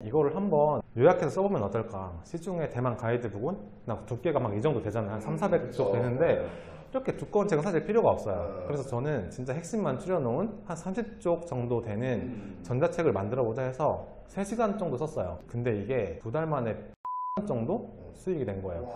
이거를 한번 요약해서 써보면 어떨까. 시중에 대만 가이드 부분 두께가 막 이 정도 되잖아요. 한 300~400쪽 되는데 이렇게 두꺼운 책은 사실 필요가 없어요. 그래서 저는 진짜 핵심만 줄여놓은 한 30쪽 정도 되는 전자책을 만들어보자 해서 3시간 정도 썼어요. 근데 이게 2달 만에 정도 수익이 된 거예요.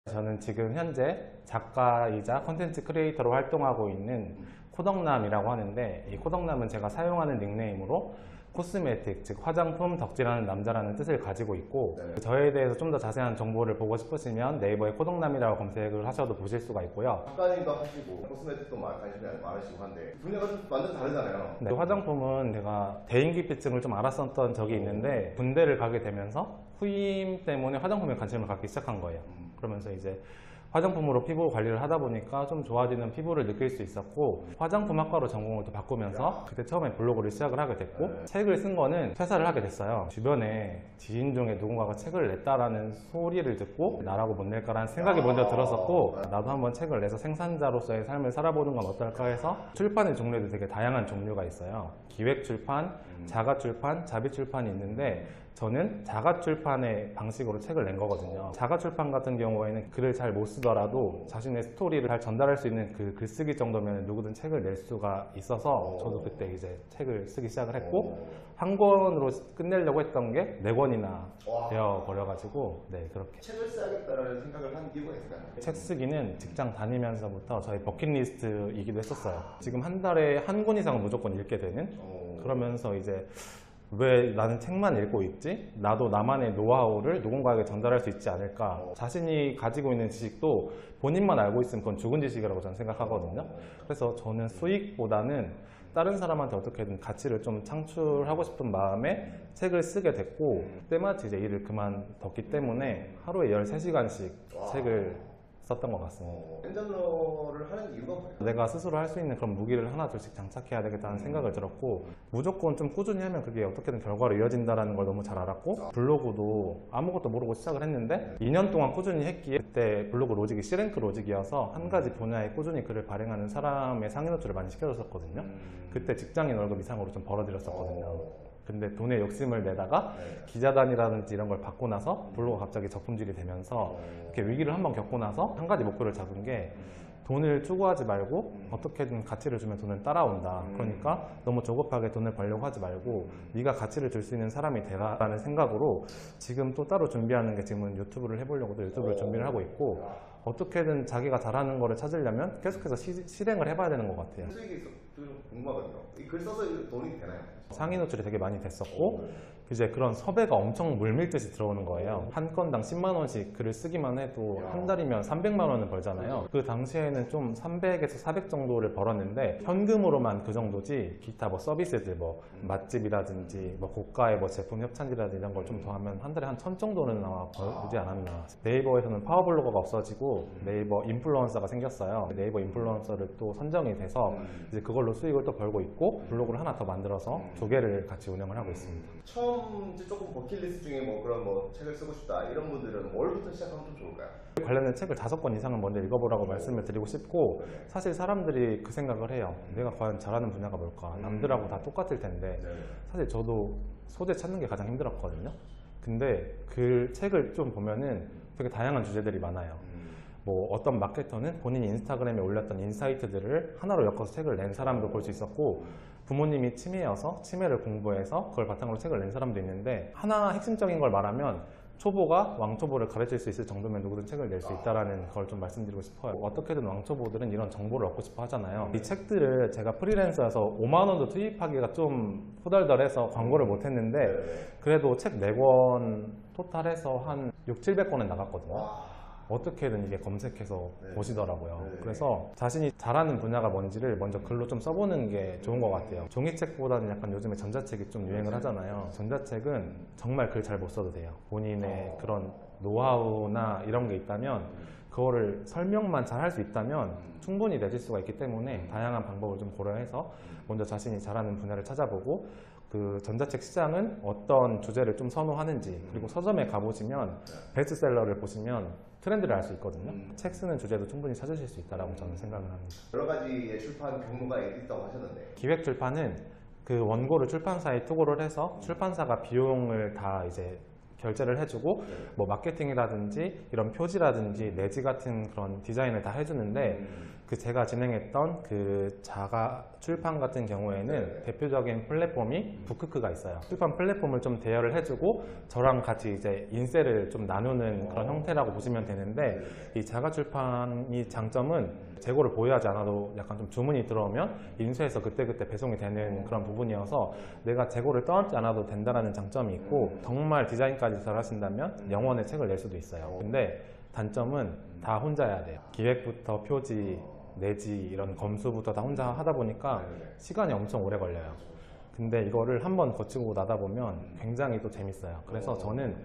저는 지금 현재 작가이자 콘텐츠 크리에이터로 활동하고 있는 코덕남이라고 하는데, 이 코덕남은 제가 사용하는 닉네임으로 코스메틱, 즉 화장품 덕질하는 남자라는 뜻을 가지고 있고, 저에 대해서 좀 더 자세한 정보를 보고 싶으시면 네이버에 코덕남이라고 검색을 하셔도 보실 수가 있고요. 작가님도 하시고 코스메틱도 관심이 많으시고 한데 분야가 좀 완전 다르잖아요. 네, 화장품은 제가 대인기피증을 좀 알았었던 적이 있는데, 군대를 가게 되면서 후임 때문에 화장품에 관심을 갖기 시작한 거예요. 그러면서 이제 화장품으로 피부 관리를 하다 보니까 좀 좋아지는 피부를 느낄 수 있었고, 화장품학과로 전공을 또 바꾸면서 그때 처음에 블로그를 시작을 하게 됐고, 책을 쓴 거는 퇴사를 하게 됐어요. 주변에 지인 중에 누군가가 책을 냈다라는 소리를 듣고 나라고 못 낼까라는 생각이 먼저 들었었고, 나도 한번 책을 내서 생산자로서의 삶을 살아보는 건 어떨까 해서, 출판의 종류도 되게 다양한 종류가 있어요. 기획출판, 자가출판, 자비출판이 있는데, 저는 자가출판의 방식으로 책을 낸 거거든요. 자가출판 같은 경우에는 글을 잘 못 쓰더라도 자신의 스토리를 잘 전달할 수 있는 그 글쓰기 정도면 누구든 책을 낼 수가 있어서, 저도 그때 이제 책을 쓰기 시작을 했고, 한 권으로 끝내려고 했던 게 4권이나 되어버려가지고, 네, 그렇게. 책을 써야겠다라는 생각을 한 이유가 있을까요? 책 쓰기는 직장 다니면서부터 저희 버킷리스트이기도 했었어요. 지금 한 달에 한 권 이상은 무조건 읽게 되는? 그러면서 이제 왜 나는 책만 읽고 있지? 나도 나만의 노하우를 누군가에게 전달할 수 있지 않을까? 자신이 가지고 있는 지식도 본인만 알고 있으면 그건 죽은 지식이라고 저는 생각하거든요. 그래서 저는 수익보다는 다른 사람한테 어떻게든 가치를 좀 창출하고 싶은 마음에 책을 쓰게 됐고, 때마치 이제 일을 그만뒀기 때문에 하루에 13시간씩 책을 썼던 것 같습니다. 펜더러를 하는 이유가 뭐예요? 내가 스스로 할 수 있는 그런 무기를 하나 둘씩 장착해야 되겠다는 생각을 들었고, 무조건 좀 꾸준히 하면 그게 어떻게든 결과로 이어진다는 걸 너무 잘 알았고, 블로그도 아무것도 모르고 시작을 했는데 2년 동안 꾸준히 했기에, 그때 블로그 로직이 C랭크 로직이어서 한 가지 분야에 꾸준히 글을 발행하는 사람의 상위 노출을 많이 시켜줬었거든요. 그때 직장인 월급 이상으로 좀 벌어들였었거든요. 근데 돈에 욕심을 내다가 기자단이라든지 이런 걸 받고 나서 블로그가 갑자기 저품질이 되면서, 이렇게 위기를 한번 겪고 나서 한 가지 목표를 잡은 게, 돈을 추구하지 말고 어떻게든 가치를 주면 돈을 따라온다. 그러니까 너무 조급하게 돈을 벌려고 하지 말고 네가 가치를 줄 수 있는 사람이 되라라는 생각으로, 지금 또 따로 준비하는 게, 지금은 유튜브를 해보려고도 유튜브를 준비를 하고 있고, 어떻게든 자기가 잘하는 거를 찾으려면 계속해서 실행을 해봐야 되는 것 같아요. 수익이 좀 궁금하거든요. 이 글 써서 돈이 되나요? 상위 노출이 되게 많이 됐었고, 이제 그런 섭외가 엄청 물밀듯이 들어오는 거예요. 한 건당 10만 원씩 글을 쓰기만 해도 한 달이면 300만 원을 벌잖아요. 그 당시에는 좀 300에서 400 정도를 벌었는데, 현금으로만 그 정도지 기타 뭐 서비스들, 뭐 맛집이라든지 뭐 고가의 뭐 제품 협찬이라든지 이런 걸 좀 더하면 한 달에 한 1000 정도는 아마 벌지 않았나. 네이버에서는 파워블로거가 없어지고 네이버 인플루언서가 생겼어요. 네이버 인플루언서를 또 선정이 돼서 이제 그걸로 수익을 또 벌고 있고, 블로그를 하나 더 만들어서 2개를 같이 운영을 하고 있습니다. 처음 이제 조금 버킷리스트 중에 뭐 그런 뭐 책을 쓰고 싶다 이런 분들은 뭘부터 시작하면 좀 좋을까요? 관련된 책을 5권 이상은 먼저 읽어보라고 말씀을 드리고 싶고, 사실 사람들이 그 생각을 해요. 내가 과연 잘하는 분야가 뭘까? 남들하고 다 똑같을 텐데. 사실 저도 소재 찾는 게 가장 힘들었거든요. 근데 그 책을 좀 보면은 되게 다양한 주제들이 많아요. 뭐 어떤 마케터는 본인이 인스타그램에 올렸던 인사이트들을 하나로 엮어서 책을 낸 사람도 볼 수 있었고, 부모님이 치매여서 치매를 공부해서 그걸 바탕으로 책을 낸 사람도 있는데, 하나 핵심적인 걸 말하면 초보가 왕초보를 가르칠 수 있을 정도면 누구든 책을 낼 수 있다는 걸 좀 말씀드리고 싶어요. 어떻게든 왕초보들은 이런 정보를 얻고 싶어 하잖아요. 이 책들을 제가 프리랜서여서 5만 원도 투입하기가 좀 후덜덜해서 광고를 못 했는데, 그래도 책 4권 토탈해서 한 600~700권은 나갔거든요. 어떻게든 이게 검색해서 보시더라고요. 그래서 자신이 잘하는 분야가 뭔지를 먼저 글로 좀 써보는 게 좋은 것 같아요. 종이책보다는 약간 요즘에 전자책이 좀 유행을 하잖아요. 전자책은 정말 글 잘 못 써도 돼요. 본인의 그런 노하우나 이런 게 있다면 그거를 설명만 잘 할 수 있다면 충분히 내줄 수가 있기 때문에 다양한 방법을 좀 고려해서 먼저 자신이 잘하는 분야를 찾아보고 그 전자책 시장은 어떤 주제를 좀 선호하는지, 그리고 서점에 가보시면 베스트셀러를 보시면 트렌드를 알 수 있거든요. 책 쓰는 주제도 충분히 찾으실 수 있다고 저는 생각을 합니다. 여러 가지의 출판 경로가 있다고 하셨는데 기획 출판은 그 원고를 출판사에 투고를 해서 출판사가 비용을 다 이제 결제를 해주고 뭐 마케팅이라든지 이런 표지라든지 내지 같은 그런 디자인을 다 해주는데 그 제가 진행했던 그 자가 출판 같은 경우에는 대표적인 플랫폼이 북크크가 있어요. 출판 플랫폼을 좀 대여를 해주고 저랑 같이 이제 인세를 좀 나누는 그런 형태라고 보시면 되는데, 이 자가 출판이 장점은 재고를 보유하지 않아도 약간 좀 주문이 들어오면 인쇄해서 그때그때 배송이 되는 그런 부분이어서 내가 재고를 떠안지 않아도 된다는 장점이 있고, 정말 디자인까지 잘 하신다면 영원의 책을 낼 수도 있어요. 근데 단점은 다 혼자 해야 돼요. 기획부터 표지, 내지 이런 검수부터 다 혼자 하다 보니까 시간이 엄청 오래 걸려요. 근데 이거를 한번 거치고 나다 보면 굉장히 또 재밌어요. 그래서 저는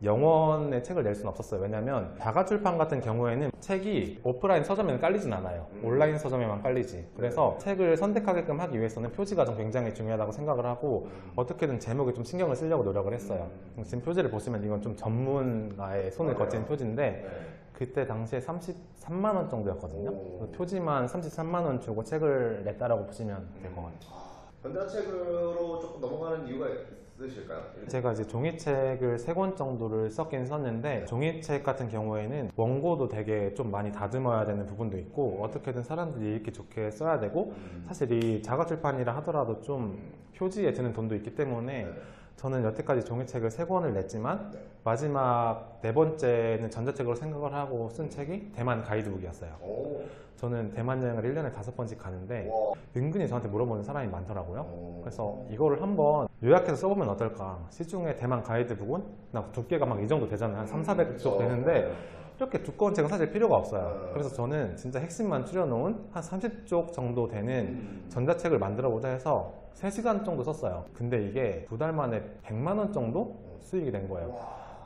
영원의 책을 낼 수는 없었어요. 왜냐면 자가 출판 같은 경우에는 책이 오프라인 서점에는 깔리진 않아요. 온라인 서점에만 깔리지. 그래서 책을 선택하게끔 하기 위해서는 표지가 좀 굉장히 중요하다고 생각을 하고 어떻게든 제목에 좀 신경을 쓰려고 노력을 했어요. 지금 표지를 보시면 이건 좀 전문가의 손을 거친 표지인데 그때 당시에 33만 원 정도였거든요. 표지만 33만 원 주고 책을 냈다라고 보시면 될 것 같아요. 전자책으로 조금 넘어가는 이유가 있으실까요? 제가 이제 종이책을 3권 정도를 썼긴 썼는데, 종이책 같은 경우에는 원고도 되게 좀 많이 다듬어야 되는 부분도 있고 어떻게든 사람들이 읽기 좋게 써야 되고, 사실 이 자가출판이라 하더라도 좀 표지에 드는 돈도 있기 때문에 저는 여태까지 종이책을 3권을 냈지만 마지막 4번째는 전자책으로 생각을 하고 쓴 책이 대만 가이드북이었어요. 저는 대만 여행을 1년에 5번씩 가는데 은근히 저한테 물어보는 사람이 많더라고요. 그래서 이거를 한번 요약해서 써보면 어떨까. 시중에 대만 가이드북은 두께가 막 이 정도 되잖아요. 한 300~400쪽 되는데 이렇게 두꺼운 책은 사실 필요가 없어요. 그래서 저는 진짜 핵심만 추려놓은 한 30쪽 정도 되는 전자책을 만들어보자 해서 3시간 정도 썼어요. 근데 이게 2달 만에 100만 원 정도 수익이 된 거예요.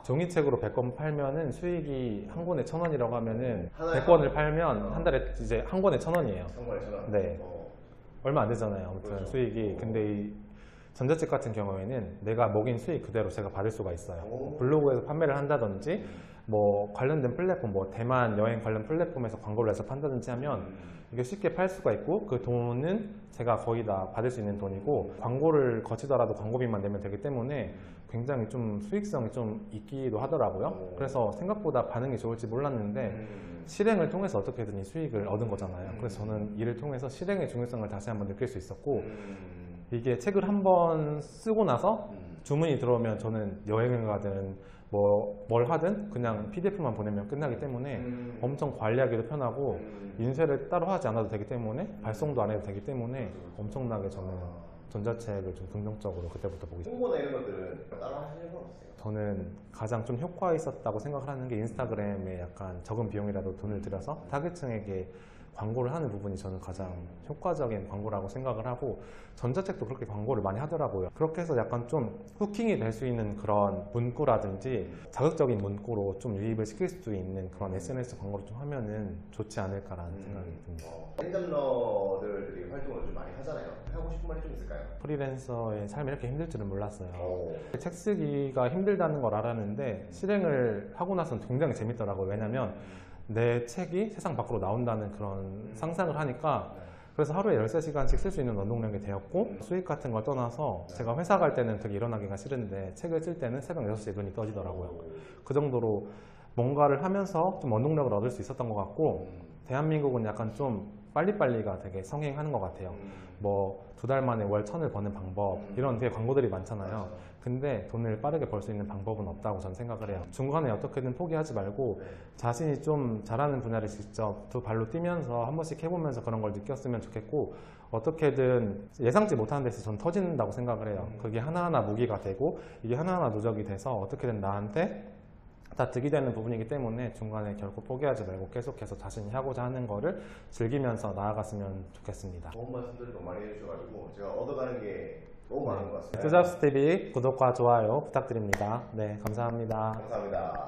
종이책으로 100권 팔면은 수익이 한 권에 1,000원이라고 하면은 100권을 팔면 한 달에 이제 한 권에 1,000원이에요. 네. 얼마 안 되잖아요. 아무튼 그렇죠. 수익이. 근데 이 전자책 같은 경우에는 내가 먹인 수익 그대로 제가 받을 수가 있어요. 블로그에서 판매를 한다든지 뭐 관련된 플랫폼, 뭐 대만 여행 관련 플랫폼에서 광고를 해서 판다든지 하면 이게 쉽게 팔 수가 있고, 그 돈은 제가 거의 다 받을 수 있는 돈이고, 광고를 거치더라도 광고비만 내면 되기 때문에 굉장히 좀 수익성이 좀 있기도 하더라고요. 그래서 생각보다 반응이 좋을지 몰랐는데 실행을 통해서 어떻게든 이 수익을 얻은 거잖아요. 그래서 저는 이를 통해서 실행의 중요성을 다시 한번 느낄 수 있었고, 이게 책을 한번 쓰고 나서 주문이 들어오면 저는 여행을 가든 뭘 하든 그냥 PDF만 보내면 끝나기 때문에 엄청 관리하기도 편하고, 인쇄를 따로 하지 않아도 되기 때문에 발송도 안 해도 되기 때문에 엄청나게 저는 전자책을 좀 긍정적으로 그때부터 보기 시작했어요. 홍보나 이런 것들은 따로 하시는 건 없어요? 저는 가장 좀 효과 있었다고 생각을 하는 게 인스타그램에 약간 적은 비용이라도 돈을 들여서 타겟층에게 광고를 하는 부분이 저는 가장 효과적인 광고라고 생각을 하고, 전자책도 그렇게 광고를 많이 하더라고요. 그렇게 해서 약간 좀 후킹이 될 수 있는 그런 문구라든지 자극적인 문구로 좀 유입을 시킬 수 있는 그런 SNS 광고를 좀 하면은 좋지 않을까라는 생각이 듭니다. 핸섬러들이 활동을 좀 많이 하잖아요. 하고 싶은 말이 좀 있을까요? 프리랜서의 삶이 이렇게 힘들 줄은 몰랐어요. 책 쓰기가 힘들다는 걸 알았는데 실행을 하고 나서는 굉장히 재밌더라고요. 왜냐면 내 책이 세상 밖으로 나온다는 그런 상상을 하니까, 그래서 하루에 13시간씩 쓸 수 있는 원동력이 되었고, 수익 같은 걸 떠나서 제가 회사 갈 때는 되게 일어나기가 싫은데 책을 쓸 때는 새벽 6시에 눈이 떠지더라고요. 그 정도로 뭔가를 하면서 좀 원동력을 얻을 수 있었던 것 같고, 대한민국은 약간 좀 빨리빨리가 되게 성행하는 것 같아요. 뭐 2달 만에 월 1,000을 버는 방법, 이런 되게 광고들이 많잖아요. 근데 돈을 빠르게 벌 수 있는 방법은 없다고 저는 생각을 해요. 중간에 어떻게든 포기하지 말고 자신이 좀 잘하는 분야를 직접 두 발로 뛰면서 한 번씩 해보면서 그런 걸 느꼈으면 좋겠고, 어떻게든 예상치 못하는 데서 전 터진다고 생각을 해요. 그게 하나하나 무기가 되고 이게 하나하나 누적이 돼서 어떻게든 나한테 다 득이 되는 부분이기 때문에 중간에 결코 포기하지 말고 계속해서 자신이 하고자 하는 거를 즐기면서 나아갔으면 좋겠습니다. 좋은 말씀들 너무 많이 해주셔가지고 제가 얻어가는 게 너무 많은 것 같습니다. 투잡스 TV 구독과 좋아요 부탁드립니다. 네, 감사합니다. 감사합니다.